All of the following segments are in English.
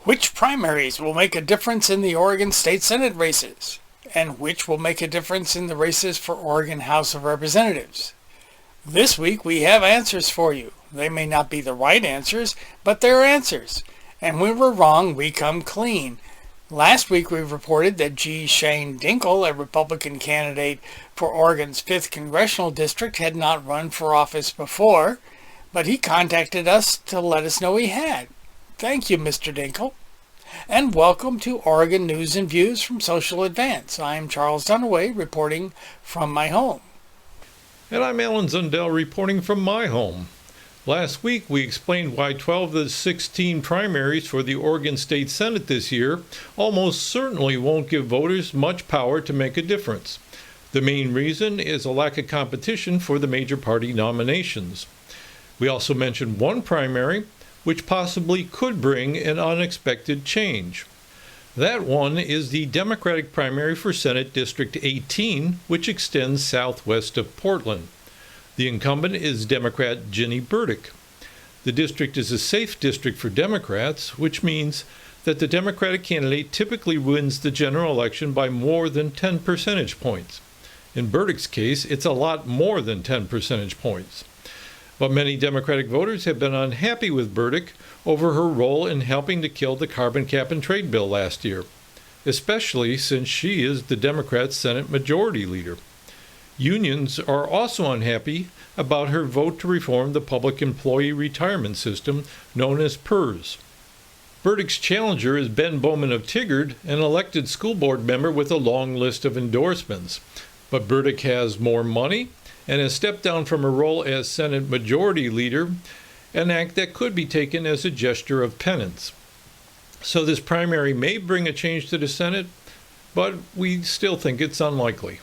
Which primaries will make a difference in the Oregon State Senate races? And which will make a difference in the races for Oregon House of Representatives? This week we have answers for you. They may not be the right answers, but they're answers. And when we're wrong, we come clean. Last week we reported that G. Shane Dinkle, a Republican candidate for Oregon's 5th Congressional District, had not run for office before, but he contacted us to let us know he had. Thank you, Mr. Dinkle. And welcome to Oregon News and Views from Social Advance. I'm Charles Dunaway, reporting from my home. And I'm Alan Zundell, reporting from my home. Last week, we explained why 12 of the 16 primaries for the Oregon State Senate this year almost certainly won't give voters much power to make a difference. The main reason is a lack of competition for the major party nominations. We also mentioned one primary which possibly could bring an unexpected change. That one is the Democratic primary for Senate District 18, which extends southwest of Portland. The incumbent is Democrat Ginny Burdick. The district is a safe district for Democrats, which means that the Democratic candidate typically wins the general election by more than 10 percentage points. In Burdick's case, it's a lot more than 10 percentage points. But many Democratic voters have been unhappy with Burdick over her role in helping to kill the carbon cap and trade bill last year, especially since she is the Democrat Senate Majority Leader. Unions are also unhappy about her vote to reform the public employee retirement system known as PERS. Burdick's challenger is Ben Bowman of Tigard, an elected school board member with a long list of endorsements. But Burdick has more money and has stepped down from her role as Senate Majority Leader, an act that could be taken as a gesture of penance. So this primary may bring a change to the Senate, but we still think it's unlikely.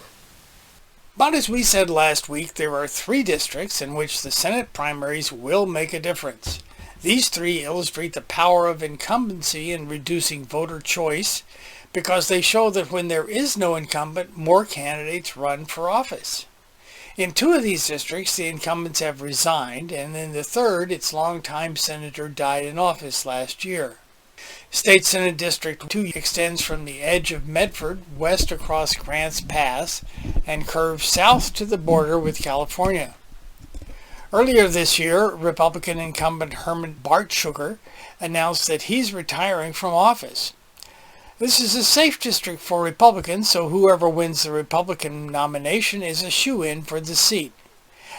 But as we said last week, there are 3 districts in which the Senate primaries will make a difference. These 3 illustrate the power of incumbency in reducing voter choice, because they show that when there is no incumbent, more candidates run for office. In 2 of these districts, the incumbents have resigned, and in the 3rd, its longtime senator died in office last year. State Senate District 2 extends from the edge of Medford west across Grants Pass and curves south to the border with California. Earlier this year, Republican incumbent Herman Bartschuger announced that he's retiring from office. This is a safe district for Republicans, so whoever wins the Republican nomination is a shoo-in for the seat.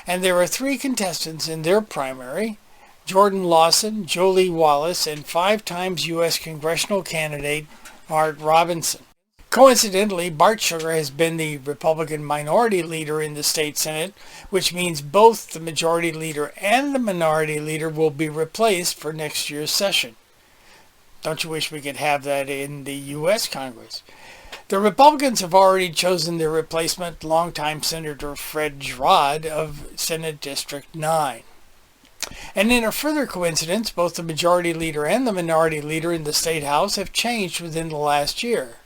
And there are 3 contestants in their primary: Jordan Lawson, Jolie Wallace, and 5 times U.S. congressional candidate Art Robinson. Coincidentally, Bartschuger has been the Republican minority leader in the state Senate, which means both the majority leader and the minority leader will be replaced for next year's session. Don't you wish we could have that in the U.S. Congress? The Republicans have already chosen their replacement, longtime Senator Fred Girod of Senate District 9. And in a further coincidence, both the majority leader and the minority leader in the state house have changed within the last year.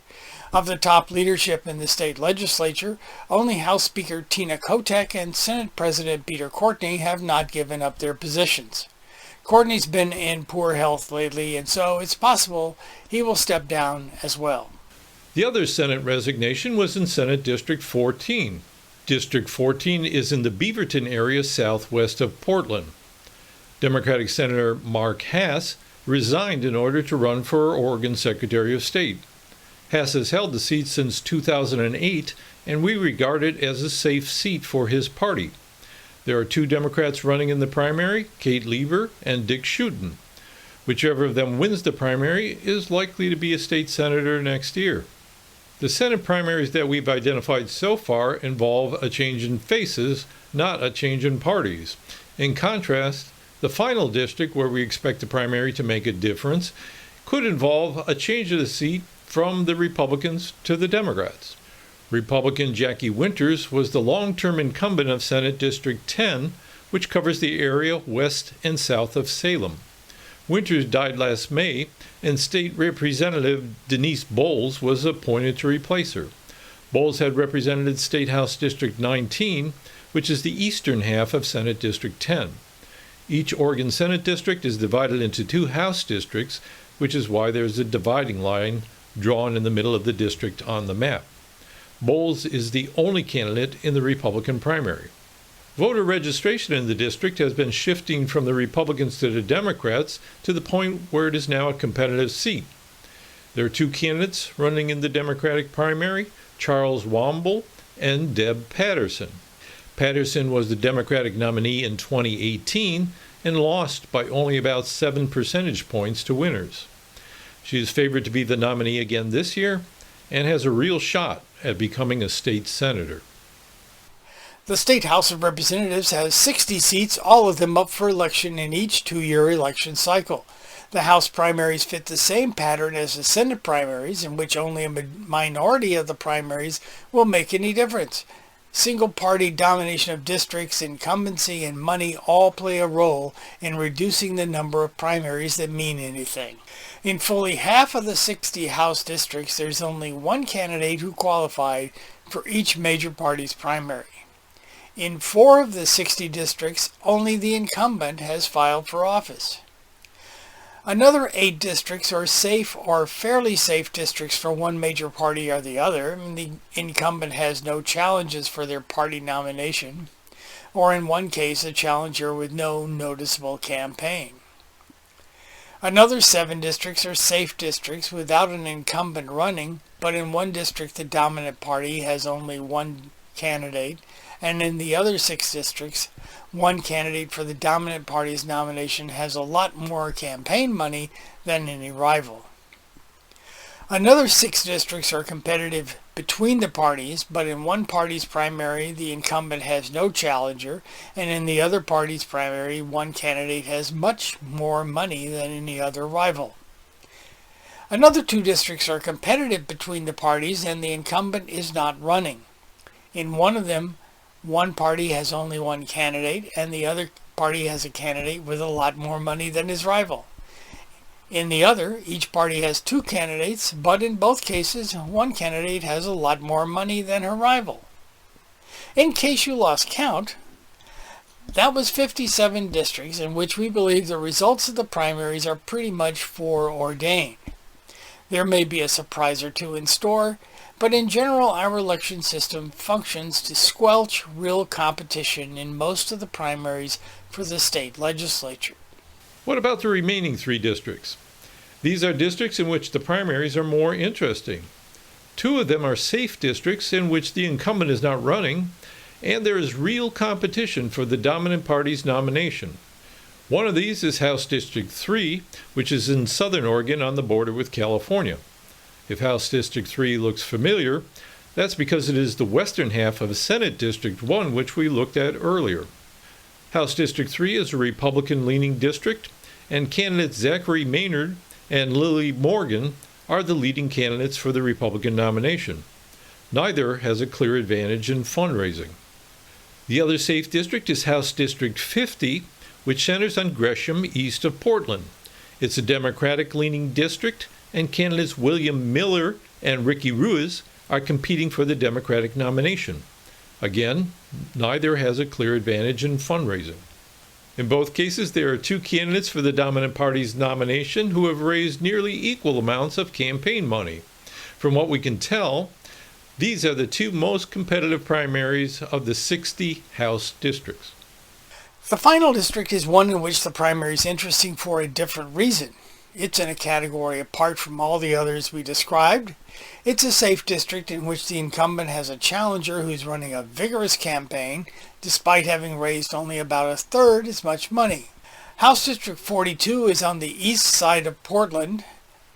Of the top leadership in the state legislature, only House Speaker Tina Kotek and Senate President Peter Courtney have not given up their positions. Courtney's been in poor health lately, and so it's possible he will step down as well. The other Senate resignation was in Senate District 14. District 14 is in the Beaverton area southwest of Portland. Democratic Senator Mark Hass resigned in order to run for Oregon Secretary of State. Hass has held the seat since 2008, and we regard it as a safe seat for his party. There are 2 Democrats running in the primary, Kate Lever and Dick Schutten. Whichever of them wins the primary is likely to be a state senator next year. The Senate primaries that we've identified so far involve a change in faces, not a change in parties. In contrast, the final district, where we expect the primary to make a difference, could involve a change of the seat from the Republicans to the Democrats. Republican Jackie Winters was the long-term incumbent of Senate District 10, which covers the area west and south of Salem. Winters died last May, and State Representative Denise Bowles was appointed to replace her. Bowles had represented State House District 19, which is the eastern half of Senate District 10. Each Oregon Senate district is divided into 2 House districts which is why there's a dividing line drawn in the middle of the district on the map. Bowles is the only candidate in the Republican primary. Voter registration in the district has been shifting from the Republicans to the Democrats to the point where it is now a competitive seat. There are two candidates running in the Democratic primary, Charles Womble and Deb Patterson. Patterson was the Democratic nominee in 2018 and lost by only about 7 percentage points to winners. She is favored to be the nominee again this year and has a real shot at becoming a state senator. The State House of Representatives has 60 seats, all of them up for election in each 2-year election cycle. The House primaries fit the same pattern as the Senate primaries, in which only a minority of the primaries will make any difference. Single-party domination of districts, incumbency, and money all play a role in reducing the number of primaries that mean anything. In fully half of the 60 House districts, there's only one candidate who qualified for each major party's primary. In 4 of the 60 districts, only the incumbent has filed for office. Another 8 districts are safe or fairly safe districts for one major party or the other. The incumbent has no challenges for their party nomination, or in one case, a challenger with no noticeable campaign. Another 7 districts are safe districts without an incumbent running, but in one district the dominant party has only one candidate, and in the other 6 districts, one candidate for the dominant party's nomination has a lot more campaign money than any rival. Another 6 districts are competitive between the parties, but in one party's primary, the incumbent has no challenger, and in the other party's primary, one candidate has much more money than any other rival. Another 2 districts are competitive between the parties, and the incumbent is not running. In one of them, one party has only one candidate, and the other party has a candidate with a lot more money than his rival. In the other, each party has 2 candidates, but in both cases, one candidate has a lot more money than her rival. In case you lost count, that was 57 districts in which we believe the results of the primaries are pretty much foreordained. There may be a surprise or two in store, but in general, our election system functions to squelch real competition in most of the primaries for the state legislature. What about the remaining 3 districts? These are districts in which the primaries are more interesting. 2 of them are safe districts in which the incumbent is not running, and there is real competition for the dominant party's nomination. One of these is House District 3, which is in southern Oregon on the border with California. If House District 3 looks familiar, that's because it is the western half of Senate District 1, which we looked at earlier. House District 3 is a Republican-leaning district, and candidates Zachary Maynard and Lily Morgan are the leading candidates for the Republican nomination. Neither has a clear advantage in fundraising. The other safe district is House District 50, which centers on Gresham east of Portland. It's a Democratic-leaning district, and candidates William Miller and Ricky Ruiz are competing for the Democratic nomination. Again, neither has a clear advantage in fundraising. In both cases, there are 2 candidates for the dominant party's nomination who have raised nearly equal amounts of campaign money. From what we can tell, these are the 2 most competitive primaries of the 60 House districts. The final district is one in which the primary is interesting for a different reason. It's in a category apart from all the others we described. It's a safe district in which the incumbent has a challenger who's running a vigorous campaign, despite having raised only about 1/3 as much money. House District 42 is on the east side of Portland.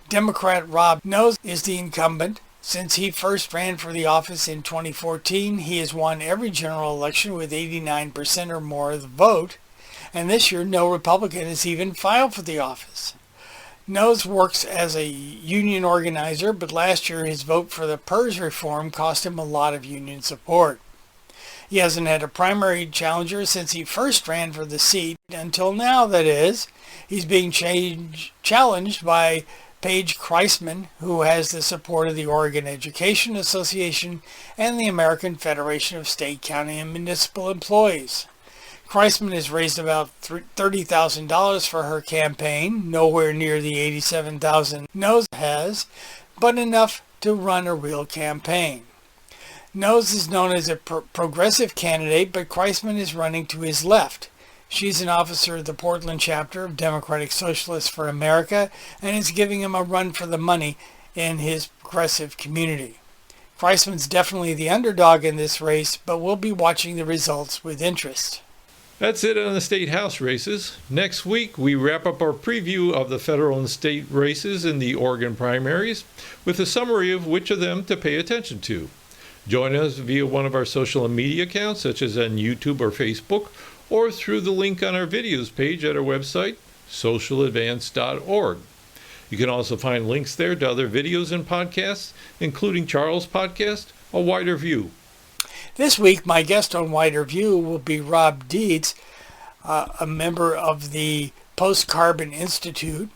Democrat Rob Nosse is the incumbent. Since he first ran for the office in 2014, he has won every general election with 89% or more of the vote, and this year no Republican has even filed for the office. Nosse works as a union organizer, but last year his vote for the PERS reform cost him a lot of union support. He hasn't had a primary challenger since he first ran for the seat, until now, that is. He's being challenged by Paige Kreisman, who has the support of the Oregon Education Association and the American Federation of State, County, and Municipal Employees. Kreisman has raised about $30,000 for her campaign, nowhere near the $87,000 Nosse has, but enough to run a real campaign. Nosse is known as a progressive candidate, but Kreisman is running to his left. She's an officer of the Portland chapter of Democratic Socialists for America and is giving him a run for the money in his progressive community. Kreisman's definitely the underdog in this race, but we'll be watching the results with interest. That's it on the state house races. Next week, we wrap up our preview of the federal and state races in the Oregon primaries with a summary of which of them to pay attention to. Join us via one of our social media accounts, such as on YouTube or Facebook, or through the link on our videos page at our website, socialadvance.org. You can also find links there to other videos and podcasts, including Charles' podcast, A Wider View. This week, my guest on Wider View will be Rob Deeds, a member of the Post-Carbon Institute.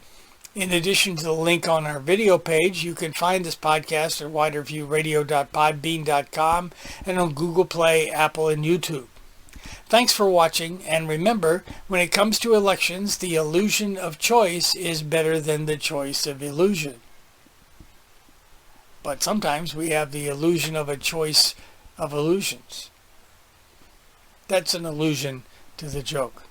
In addition to the link on our video page, you can find this podcast at widerviewradio.podbean.com and on Google Play, Apple, and YouTube. Thanks for watching, and remember, when it comes to elections, the illusion of choice is better than the choice of illusion. But sometimes we have the illusion of a choice of illusions. That's an allusion to the joke.